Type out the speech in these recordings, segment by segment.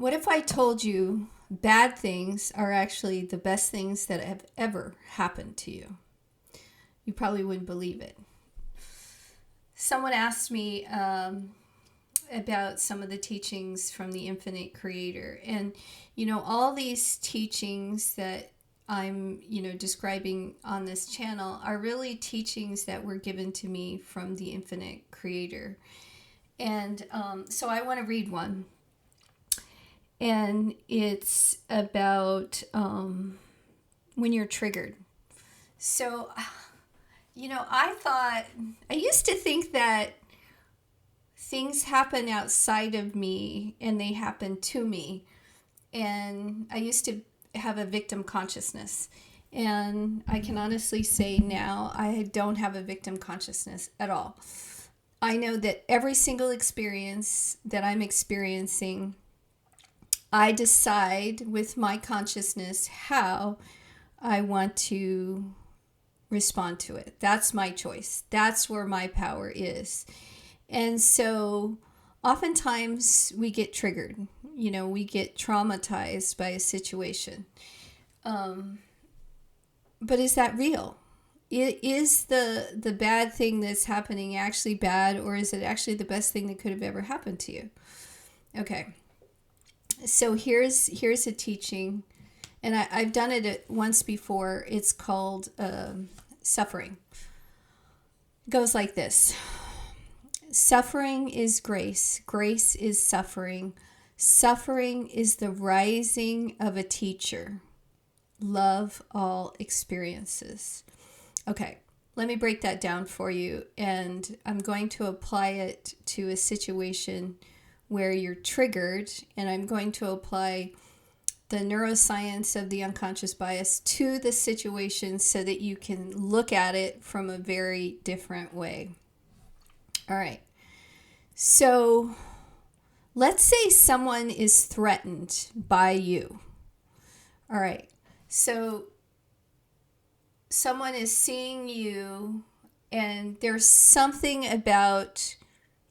What if I told you bad things are actually the best things that have ever happened to you? You probably wouldn't believe it. Someone asked me about some of the teachings from the infinite creator. And, all these teachings that I'm, describing on this channel are really teachings that were given to me from the infinite creator. And so I want to read one. And it's about when you're triggered. So, I used to think that things happen outside of me and they happen to me. And I used to have a victim consciousness. And I can honestly say now I don't have a victim consciousness at all. I know that every single experience that I'm experiencing, I decide with my consciousness how I want to respond to it. That's my choice. That's where my power is. And so oftentimes we get triggered, we get traumatized by a situation. But is that real? Is the bad thing that's happening actually bad, or is it actually the best thing that could have ever happened to you? Okay. So here's a teaching, and I've done it once before. It's called suffering. It goes like this. Suffering is grace. Grace is suffering. Suffering is the rising of a teacher. Love all experiences. Okay, let me break that down for you, and I'm going to apply it to a situation where you're triggered, and I'm going to apply the neuroscience of the unconscious bias to the situation so that you can look at it from a very different way. All right. So let's say someone is threatened by you. All right. So someone is seeing you, and there's something about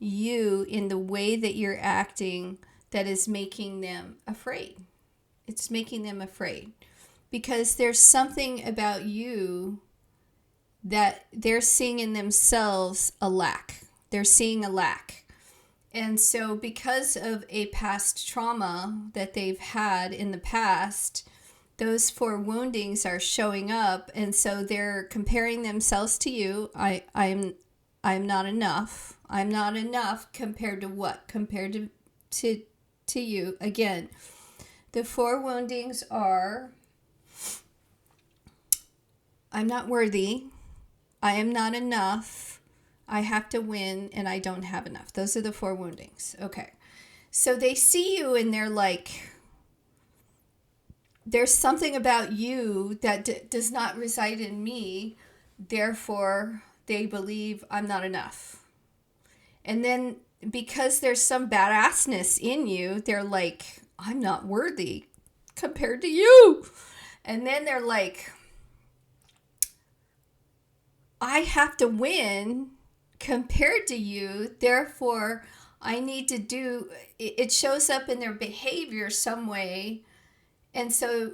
you in the way that you're acting that is making them afraid. It's making them afraid because there's something about you that they're seeing in themselves a lack. They're seeing a lack. And so because of a past trauma that they've had in the past, those 4 woundings are showing up, and so they're comparing themselves to you. I'm not enough. I'm not enough compared to what? Compared to you. Again, the 4 woundings are: I'm not worthy, I am not enough, I have to win, and I don't have enough. Those are the 4 woundings. Okay. So they see you and they're like, there's something about you that does not reside in me, therefore they believe I'm not enough. And then because there's some badassness in you, they're like, I'm not worthy compared to you. And then they're like, I have to win compared to you, therefore I need to do, it shows up in their behavior some way. And so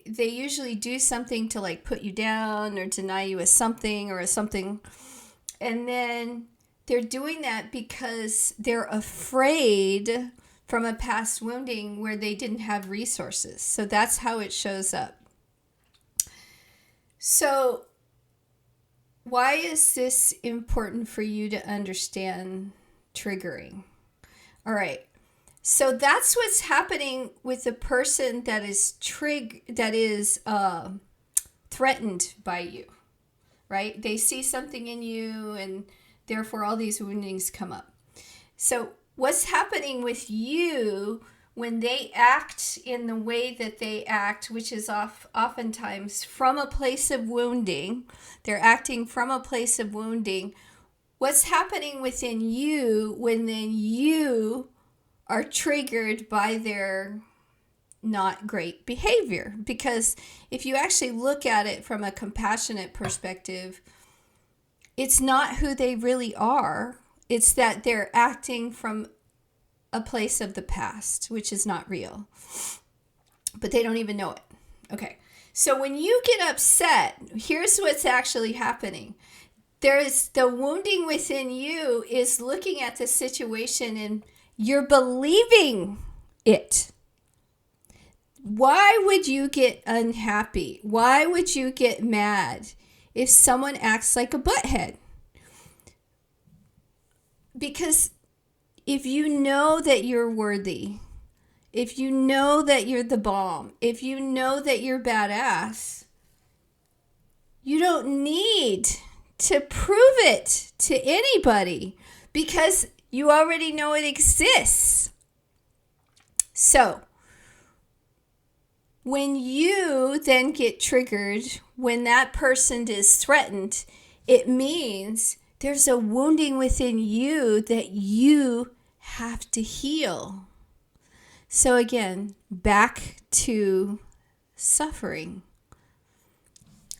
they usually do something to like put you down or deny you a something or a something. And then they're doing that because they're afraid from a past wounding where they didn't have resources. So that's how it shows up. So why is this important for you to understand triggering? All right. So that's what's happening with the person that is threatened by you, right? They see something in you, and therefore all these woundings come up. So what's happening with you when they act in the way that they act, which is oftentimes from a place of wounding? They're acting from a place of wounding. What's happening within you when then you are triggered by their not great behavior? Because if you actually look at it from a compassionate perspective, it's not who they really are. It's that they're acting from a place of the past, which is not real. But they don't even know it. Okay. So when you get upset, here's what's actually happening. There's the wounding within you is looking at the situation and you're believing it. Why would you get unhappy? Why would you get mad if someone acts like a butthead? Because if you know that you're worthy, if you know that you're the bomb, if you know that you're badass, you don't need to prove it to anybody because you already know it exists. So, when you then get triggered, when that person is threatened, it means there's a wounding within you that you have to heal. So again, back to suffering.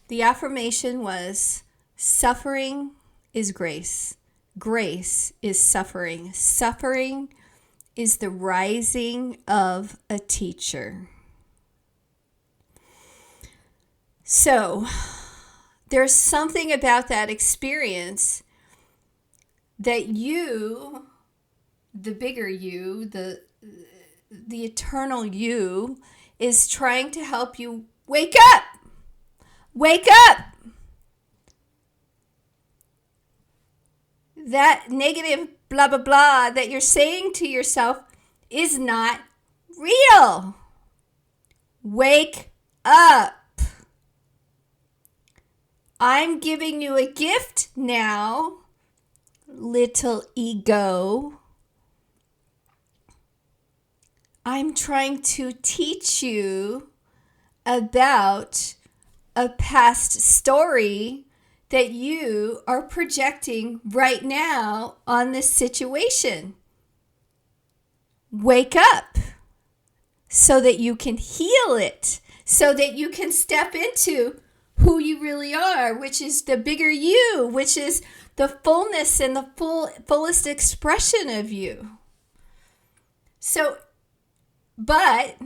The affirmation was, suffering is grace. Grace is suffering. Suffering is the rising of a teacher. So, there's something about that experience that you, the bigger you, the eternal you, is trying to help you wake up. Wake up! That negative blah, blah, blah that you're saying to yourself is not real. Wake up. I'm giving you a gift now, little ego. I'm trying to teach you about a past story that you are projecting right now on this situation. Wake up so that you can heal it, so that you can step into who you really are, which is the bigger you, which is the fullness and the fullest expression of you. So, but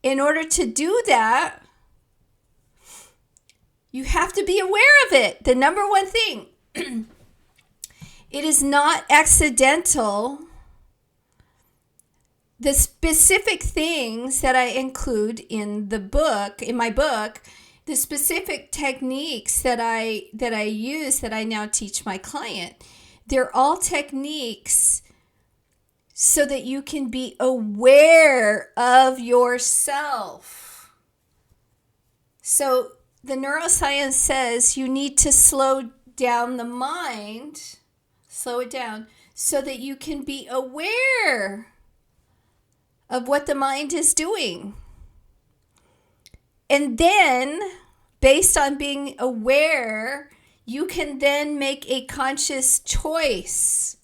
in order to do that, you have to be aware of it. The number one thing, it is not accidental. The specific things that I include in the book, in my book, the specific techniques that I use that I now teach my client, they're all techniques so that you can be aware of yourself. So the neuroscience says you need to slow down the mind, slow it down, so that you can be aware of what the mind is doing. And then, based on being aware, you can then make a conscious choice.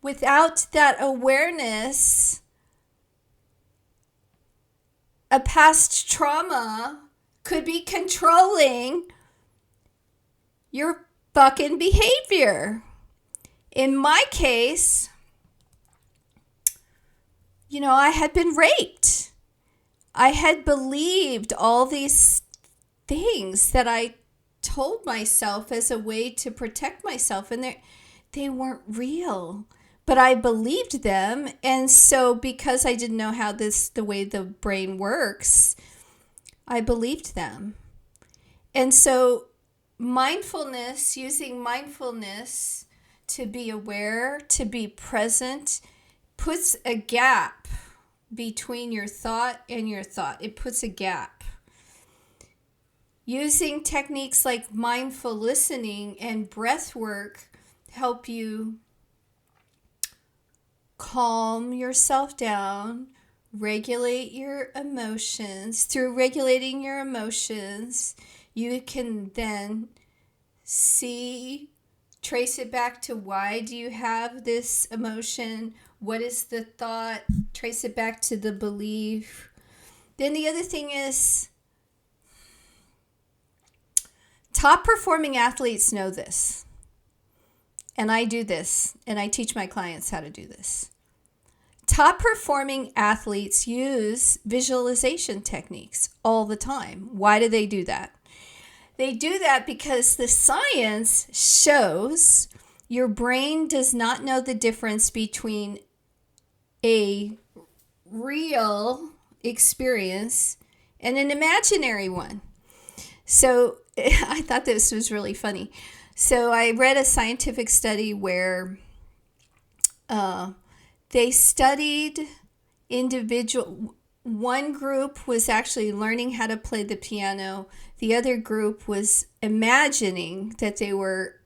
Without that awareness, a past trauma could be controlling your fucking behavior. In my case, I had been raped. I had believed all these things that I told myself as a way to protect myself, and they weren't real. But I believed them, and so because I didn't know how the way the brain works, I believed them. And so mindfulness, using mindfulness to be aware, to be present, puts a gap between your thought and your thought. It puts a gap. Using techniques like mindful listening and breath work help you calm yourself down, regulate your emotions. Through regulating your emotions, you can then trace it back to why do you have this emotion? What is the thought? Trace it back to the belief. Then the other thing is, top performing athletes know this. And I do this, and I teach my clients how to do this. top performing athletes use visualization techniques all the time. Why do they do that? They do that because the science shows your brain does not know the difference between a real experience and an imaginary one. So I thought this was really funny. So I read a scientific study where they studied one group was actually learning how to play the piano. The other group was imagining that they were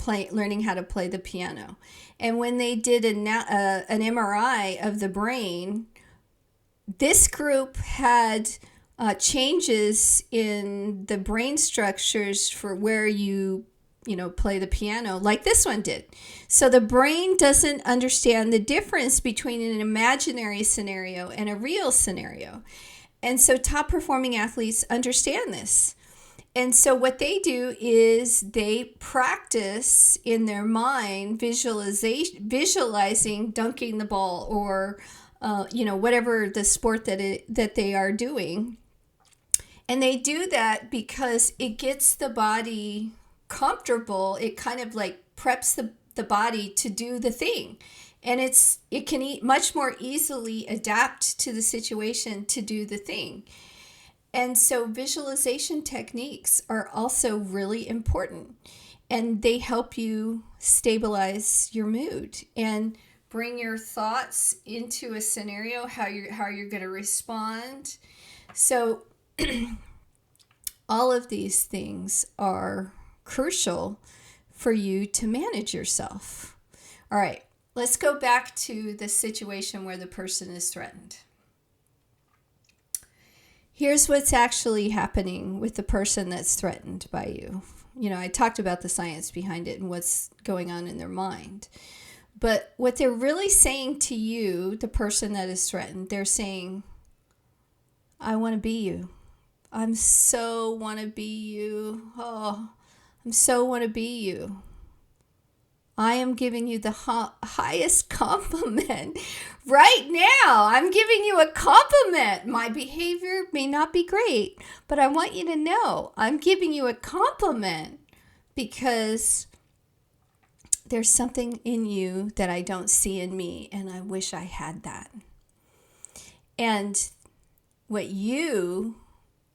learning how to play the piano. And when they did an MRI of the brain, this group had changes in the brain structures for where you play the piano, like this one did. So the brain doesn't understand the difference between an imaginary scenario and a real scenario. And so top performing athletes understand this. And so what they do is they practice in their mind visualizing dunking the ball or whatever the sport that they are doing. And they do that because it gets the body comfortable. It kind of like preps the body to do the thing. And it can much more easily adapt to the situation to do the thing. And so visualization techniques are also really important, and they help you stabilize your mood and bring your thoughts into a scenario, how you're going to respond. So all of these things are crucial for you to manage yourself. All right, let's go back to the situation where the person is threatened. Here's what's actually happening with the person that's threatened by you. I talked about the science behind it and what's going on in their mind. But what they're really saying to you, the person that is threatened, they're saying, I want to be you. I'm so want to be you. Oh, I'm so want to be you. I am giving you the highest compliment right now. I'm giving you a compliment. My behavior may not be great, but I want you to know I'm giving you a compliment because there's something in you that I don't see in me, and I wish I had that. And what you,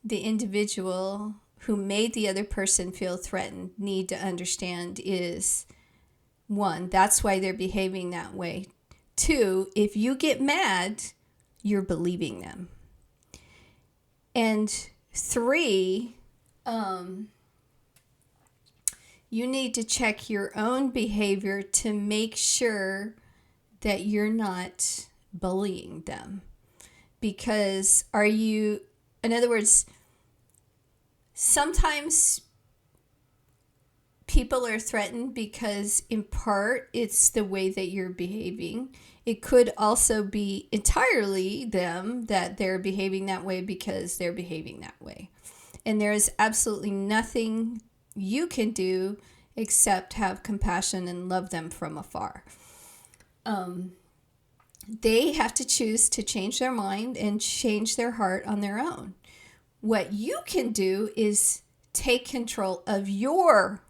the individual who made the other person feel threatened, need to understand is, 1, that's why they're behaving that way. 2, if you get mad, you're believing them. And 3, you need to check your own behavior to make sure that you're not bullying them. Because in other words, sometimes people are threatened because in part it's the way that you're behaving. It could also be entirely them, that they're behaving that way because they're behaving that way. And there is absolutely nothing you can do except have compassion and love them from afar. They have to choose to change their mind and change their heart on their own. What you can do is take control of your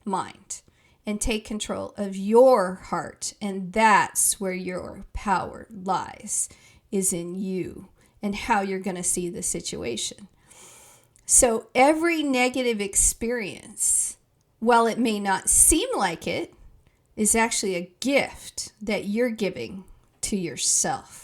mind and take control of your heart, and that's where your power lies, is in you and how you're going to see the situation. So every negative experience, while it may not seem like it, is actually a gift that you're giving to yourself.